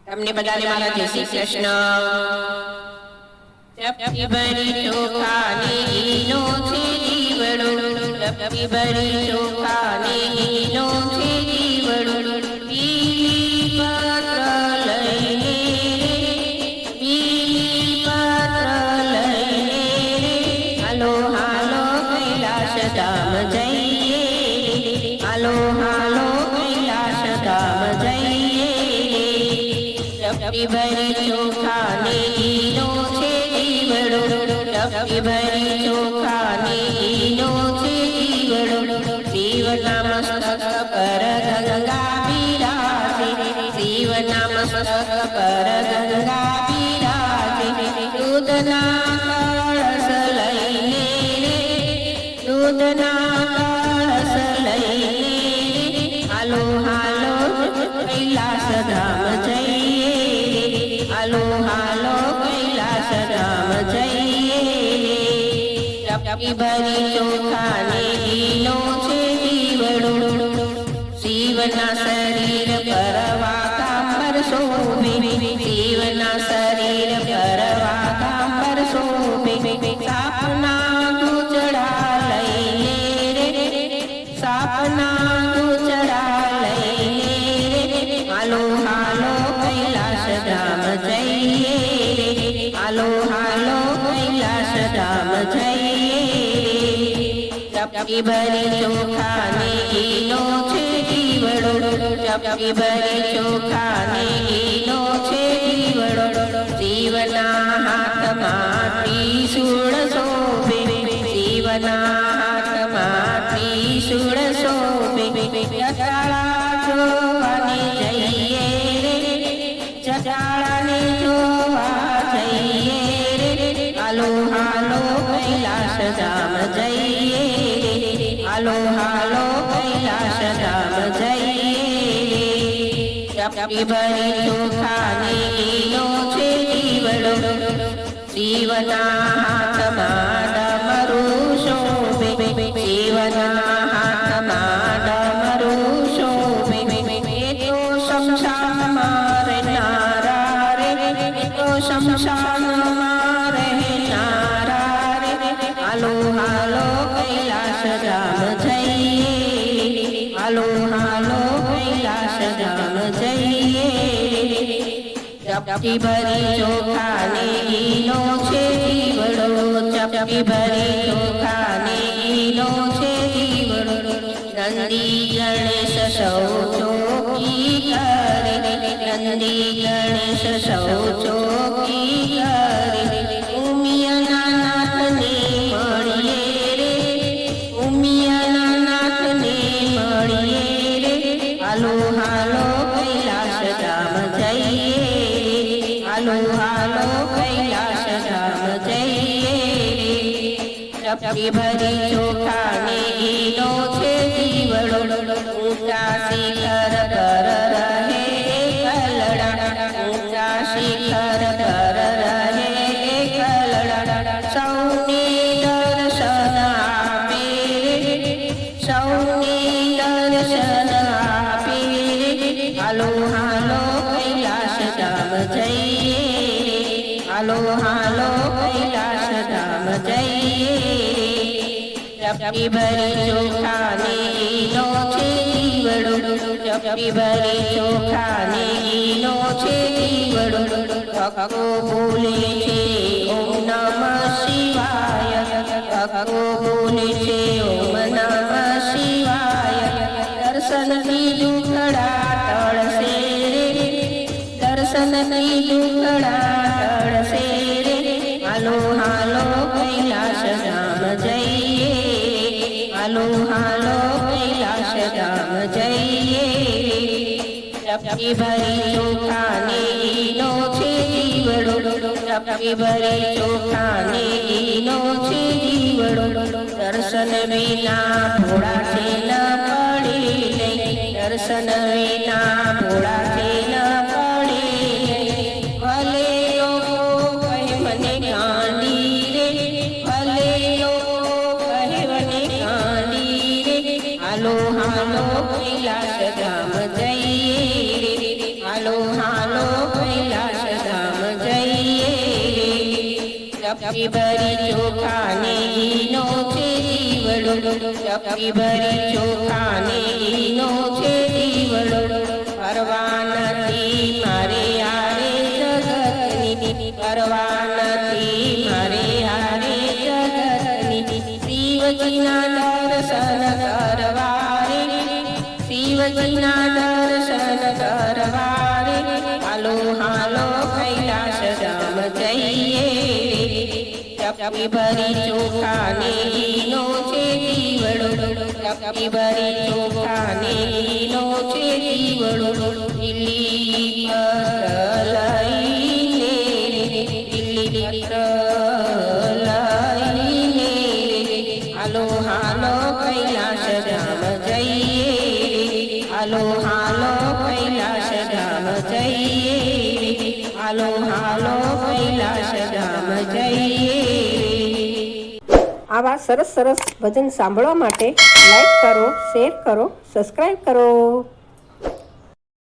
તમને બધાને મારા જય શ્રી કૃષ્ણ। ચપટી ભરી ચોખાની ઘીનો છે દીવડો, ચપટી ભરી ચોખાની ઘીનો છે દીવડો, બીલી પત્ર લઈને, બીલી પત્ર લઈને, હાલો હાલો કૈલાશ ધામ જઈએ, હાલો હાલો કૈલાશ ધામ જઈએ। ચપટી ભરી ચોખાની ઘીનો છે દીવડો, ચપટી ભરી ચોખાની ઘીનો છે દીવડો, શિવના મસ્તક પર ગંગા બિરાજે, શિવના મસ્તક પર ગંગા બિરાજે, દૂધના કળશ લઈને, દૂધના કળશ લઈને, હાલો હાલો કૈલાશ ધામ જઈએ, હાલો હાલો કૈલાશ ધામ જઈએ। ચપટી ભરી ચોખાની ઘીનો છે દીવડો, શિવના શરીર પર વાઘાંબર શોભે, શિવના શરીર પર વાઘાંબર શોભે, સાપના ગૂંચડા લઈને રે, સાપના ગૂંચડા લઈને, હાલો હાલો કૈલાશ ધામ જઈએ, હાલો હાલો કૈલાશ ધામ જઈએ। ચપટી ભરી ચોખાની ઘીનો છે દીવડો, ચપટી ભરી ચોખાની ઘીનો છે દીવડો, શિવના હાથમાં ત્રિશૂળ શોભે, શિવના હાથમાં ત્રિશૂળ શોભે, જટાળા જોવાની જઈએ રે, જટાળાને જોવા જઈએ રે, હાલો હાલો કૈલાશ ધામ જઈએ, હાલો હાલો કૈલાશ ધામ જઈએ। ચપટી ભરી ચોખાની ઘીનો છે દીવડો, શિવના હાથમાં ડમરું શોભે, શિવના હાથમાં ડમરું શોભે, એ તો શમશાનમાં રહેનારા રે, એ તો શમશાનમાં રહેનારા રે, હાલો હાલો કૈલાશ ધામ જઈએ, હાલો હાલો કૈલાશ ધામ જઈએ। ચપટી ભરી ચોખાની ઘીનો છે દીવડો, ચપટી ભરી ચોખાની ઘીનો છે દીવડો, નંદી ગણેશ સૌ ચોકી કરે, નંદી ગણેશ સૌ ચોકી કરે, ઉમિયાના નાથને મળીએ રે, ઉમિયાના નાથને મળીએ રે, હાલો હાલો કૈલાશ ધામ જઈએ, હાલો હાલો કૈલાશ ધામ જઈએ। ચપટી ભરી ચોખાની ઘીનો છે દીવડો, ઊંચા શિખર પર રહે કલડા, ઊંચા શિખર પર રહે કલડા, સૌને દર્શન આપે રે, સૌને દર્શન આપે રે, હાલો હાલો કૈલાશ ધામ જઈએ, હાલો હાલો કૈલાશ ધામ જઈએ। ચપટી ભરી ચોખાની ઘીનો છે દીવડો, ચપટી ભરી ચોખાની ઘીનો છે દીવડો, ભક્તો બોલે છે ઓમ નમઃ શિવાય, ભક્તો બોલે છે ઓમ નમઃ શિવાય, દર્શનથી દુખડા ટળશે રે, દર્શનથી દુખડા ટળશે રે, હાલો હાલો કૈલાશ ધામ જઈએ, હાલો હાલો કૈલાશ ધામ જઈએ। ચપટી ભરી ચોખાની ઘીનો છે દીવડો, ચપટી ભરી ચોખાની ઘીનો છે દીવડો, દર્શન વિના ભોળા છે ન પડી નહીં, દર્શન વિના ભોળા છે ન પડી નહીં, ભલે લોકો કહે મને ગાંડી રે, ભલે લોકો કહે મને ગાંડી રે, હાલો હાલો કૈલાશ ધામ જઈએ, હાલો હાલો ચપટી ભરી ચોખા ને ઘીનો છે દીવડો ચપટી ભરી ચોખા ને ઘીનો છે દીવડો પરવા નથી મારે હારે જગતની પરવા નથી મારે હારે જગતની શિવજીના દર્શન કરવા રે શિવજીના દર્શન કરવા રે હાલો હાલો કૈલાસ ધામ જઈએ ચપટી ભરી ચોખા ને ઘીનો છે દીવડો ચપટી ભરી ચોખા ને ઘીનો છે દીવડો લીલી પત્ર લઈને લીલી પત્ર લઈને હાલો હાલો કૈલાસ ધામ જઈએ હાલો હાલો કૈલાસ ધામ જઈએ હાલો હાલો કૈલાસ ધામ જઈએ। આવા સરસ સરસ ભજન સાંભળવા માટે લાઈક કરો, શેર કરો, સબસ્ક્રાઈબ કરો।